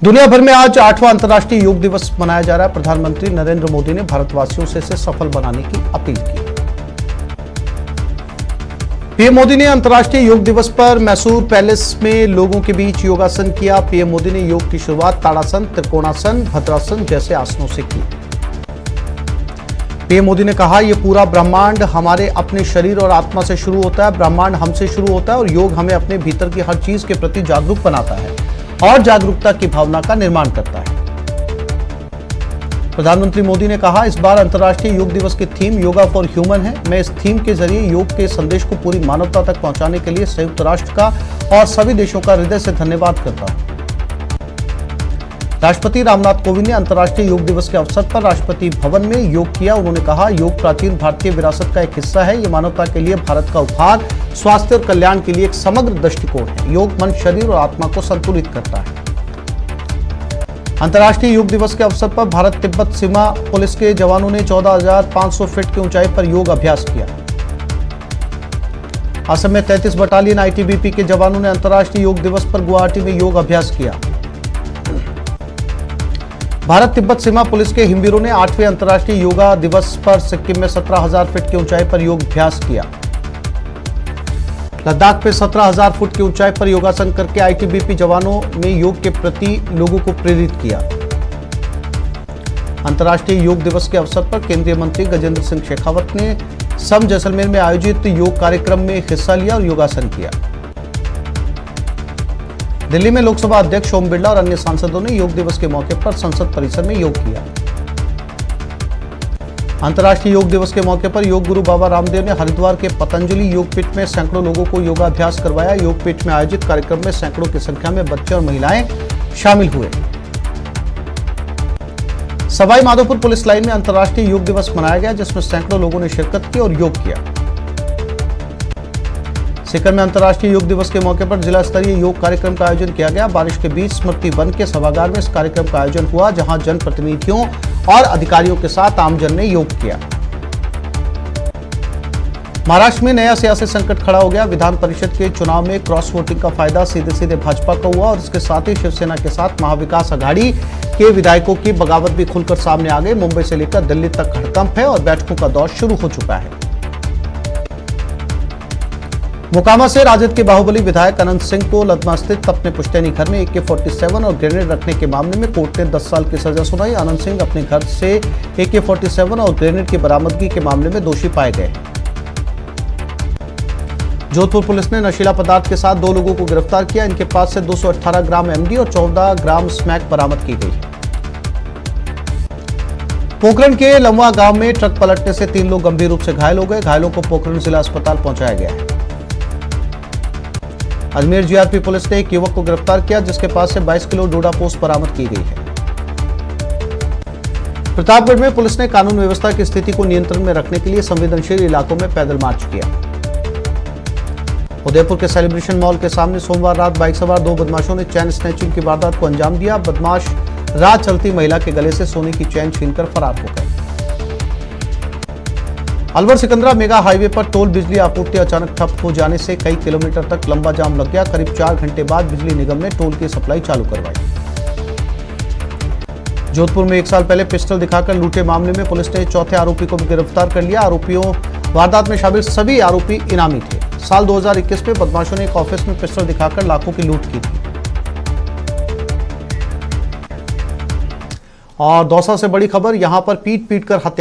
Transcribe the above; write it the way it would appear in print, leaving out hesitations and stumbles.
दुनिया भर में आज 8वां अंतर्राष्ट्रीय योग दिवस मनाया जा रहा है। प्रधानमंत्री नरेंद्र मोदी ने भारतवासियों से इसे सफल बनाने की अपील की। पीएम मोदी ने अंतर्राष्ट्रीय योग दिवस पर मैसूर पैलेस में लोगों के बीच योगासन किया। पीएम मोदी ने योग की शुरुआत ताड़ासन, त्रिकोणासन, भद्रासन जैसे आसनों से की। पीएम मोदी ने कहा, यह पूरा ब्रह्मांड हमारे अपने शरीर और आत्मा से शुरू होता है। ब्रह्मांड हमसे शुरू होता है और योग हमें अपने भीतर की हर चीज के प्रति जागरूक बनाता है और जागरूकता की भावना का निर्माण करता है। प्रधानमंत्री मोदी ने कहा, इस बार अंतर्राष्ट्रीय योग दिवस की थीम योगा फॉर ह्यूमन है। मैं इस थीम के जरिए योग के संदेश को पूरी मानवता तक पहुंचाने के लिए संयुक्त राष्ट्र का और सभी देशों का हृदय से धन्यवाद करता हूं। राष्ट्रपति रामनाथ कोविंद ने अंतर्राष्ट्रीय योग दिवस के अवसर पर राष्ट्रपति भवन में योग किया। उन्होंने कहा, योग प्राचीन भारतीय विरासत का एक हिस्सा है। ये मानवता के लिए भारत का उपहार, स्वास्थ्य और कल्याण के लिए एक समग्र दृष्टिकोण है। योग मन, शरीर और आत्मा को संतुलित करता है। अंतर्राष्ट्रीय योग दिवस के अवसर पर भारत तिब्बत सीमा पुलिस के जवानों ने 14,500 फीट की ऊंचाई पर योग अभ्यास किया। असम में 33 बटालियन आईटीबीपी के जवानों ने अंतर्राष्ट्रीय योग दिवस पर गुवाहाटी में योग अभ्यास किया। भारत तिब्बत सीमा पुलिस के हिमवीरों ने 8वें अंतर्राष्ट्रीय योगा दिवस पर सिक्किम में 17,000 फीट की ऊंचाई पर योग अभ्यास किया। लद्दाख में 17,000 फुट की ऊंचाई पर योगासन करके आईटीबीपी जवानों में योग के प्रति लोगों को प्रेरित किया। अंतर्राष्ट्रीय योग दिवस के अवसर पर केंद्रीय मंत्री गजेंद्र सिंह शेखावत ने सम जैसलमेर में आयोजित योग कार्यक्रम में हिस्सा लिया और योगासन किया। दिल्ली में लोकसभा अध्यक्ष ओम बिरला और अन्य सांसदों ने योग दिवस के मौके पर संसद परिसर में योग किया। अंतर्राष्ट्रीय योग दिवस के मौके पर योग गुरु बाबा रामदेव ने हरिद्वार के पतंजलि योग पीठ में सैकड़ों लोगों को योगाभ्यास करवाया। योग पीठ में आयोजित कार्यक्रम में सैकड़ों की संख्या में बच्चे और महिलाएं शामिल हुए। सवाई माधोपुर पुलिस लाइन में अंतर्राष्ट्रीय योग दिवस मनाया गया, जिसमें सैकड़ों लोगों ने शिरकत की और योग किया। सीकर में अंतर्राष्ट्रीय योग दिवस के मौके पर जिला स्तरीय योग कार्यक्रम का आयोजन किया गया। बारिश के बीच स्मृति वन के सभागार में इस कार्यक्रम का आयोजन हुआ, जहां जनप्रतिनिधियों और अधिकारियों के साथ आमजन ने योग किया। महाराष्ट्र में नया सियासी संकट खड़ा हो गया। विधान परिषद के चुनाव में क्रॉस वोटिंग का फायदा सीधे सीधे भाजपा का हुआ और इसके साथ ही शिवसेना के साथ महाविकास अघाड़ी के विधायकों की बगावत भी खुलकर सामने आ गई। मुंबई से लेकर दिल्ली तक हड़कंप है और बैठकों का दौर शुरू हो चुका है। मोकामा से राजद के बाहुबली विधायक अनंत सिंह को लदमा स्थित अपने पुश्तैनी घर में AK-47 और ग्रेनेड रखने के मामले में कोर्ट ने 10 साल की सजा सुनाई। अनंत सिंह अपने घर से AK-47 और ग्रेनेड की बरामदगी के मामले में दोषी पाए गए। जोधपुर पुलिस ने नशीला पदार्थ के साथ 2 लोगों को गिरफ्तार किया। इनके पास से 218 ग्राम MD और 14 ग्राम स्मैक बरामद की गई है। पोखरण के लमवा गांव में ट्रक पलटने से 3 लोग गंभीर रूप से घायल हो गए। घायलों को पोखरण जिला अस्पताल पहुंचाया गया है। अजमेर जीआरपी पुलिस ने एक युवक को गिरफ्तार किया, जिसके पास से 22 किलो डोडा पोस्ट बरामद की गई है। प्रतापगढ़ में पुलिस ने कानून व्यवस्था की स्थिति को नियंत्रण में रखने के लिए संवेदनशील इलाकों में पैदल मार्च किया। उदयपुर के सेलिब्रेशन मॉल के सामने सोमवार रात बाइक सवार 2 बदमाशों ने चैन स्नैचिंग की वारदात को अंजाम दिया। बदमाश राह चलती महिला के गले से सोने की चैन छीनकर फरार हो गए। अलवर सिकंदरा मेगा हाईवे पर टोल बिजली आपूर्ति अचानक ठप हो जाने से कई किलोमीटर तक लंबा जाम लग गया। करीब 4 घंटे बाद बिजली निगम ने टोल की सप्लाई चालू करवाई। जोधपुर में 1 साल पहले पिस्टल दिखाकर लूटे मामले में पुलिस ने चौथे आरोपी को भी गिरफ्तार कर लिया। आरोपियों वारदात में शामिल सभी आरोपी इनामी थे। साल 2021 में बदमाशों ने एक ऑफिस में पिस्टल दिखाकर लाखों की लूट की थी। और दौसा से बड़ी खबर, यहां पर पीट कर हत्या